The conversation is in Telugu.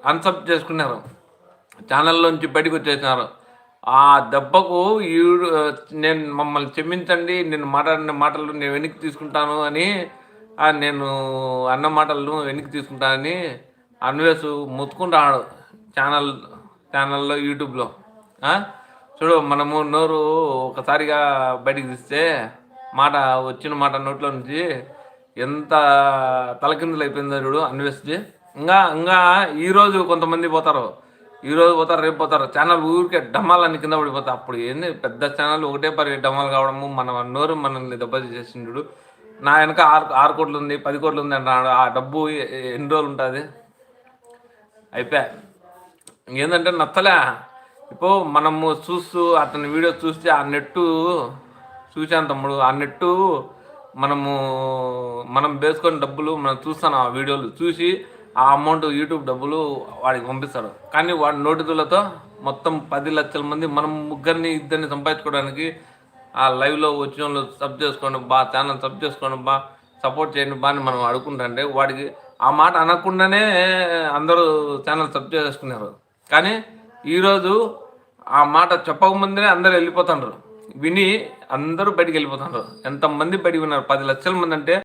అన్సబ్ చేసుకున్నారు, ఛానల్లోంచి బయటకు వచ్చేసినారు. ఆ దెబ్బకు నేను మమ్మల్ని క్షమించండి, నేను మాట్లాడిన మాటలు నేను వెనక్కి తీసుకుంటాను అని, నేను అన్న మాటలను వెనక్కి తీసుకుంటానని అన్వేష్ మొత్తుకుంటాడు ఛానల్లో యూట్యూబ్లో. చూడు, మనము నోరు ఒకసారిగా బయటికి తీస్తే వచ్చిన మాట నోట్లో నుంచి ఎంత తలకిందులు అయిపోయిందో చూడు అన్వేష్ది. ఇంకా ఇంకా ఈరోజు కొంతమంది పోతారు, రేపు పోతారు, ఛానల్ ఊరికే డమ్మాలన్నీ కింద పడిపోతాయి. అప్పుడు ఏంది పెద్ద ఛానల్ ఒకటే పరి డమ్మాలు కావడము, మన నోరు మనల్ని దెబ్బతీసేసిండు. నా వెనక 6 కోట్లు ఉంది, 10 కోట్లు ఉంది అంటున్నాడు. ఆ డబ్బు ఎన్ని రోజులు ఉంటుంది? అయిపోయా. ఏంటంటే నచ్చలే. ఇప్పుడు మనము చూస్తూ అతని వీడియో చూస్తే ఆ నెట్టు చూసాను తమ్ముడు, ఆ నెట్టు మనం వేసుకొని డబ్బులు మనం చూస్తాను, ఆ వీడియోలు చూసి ఆ అమౌంట్ యూట్యూబ్ డబ్బులు వాడికి పంపిస్తాడు. కానీ వాడి నోటితులతో మొత్తం 10 లక్షల మంది మనం ముగ్గురిని ఇద్దరిని సంపాదించుకోవడానికి ఆ లైవ్లో వచ్చిన వాళ్ళు సబ్ చేసుకోండి బా, ఛానల్ సబ్ చేసుకోండి బా, సపోర్ట్ చేయండి బా అని మనం అడుగుకుంటుంటే వాడికి ఆ మాట అనకుండానే అందరూ ఛానల్ సబ్ చేసుకున్నారు. కానీ ఈరోజు ఆ మాట చెప్పకముందే అందరూ వెళ్ళిపోతున్నారు, విని అందరూ బయటికి వెళ్ళిపోతున్నారు. ఎంతమంది బయటికి ఉన్నారు? 10 లక్షల మంది అంటే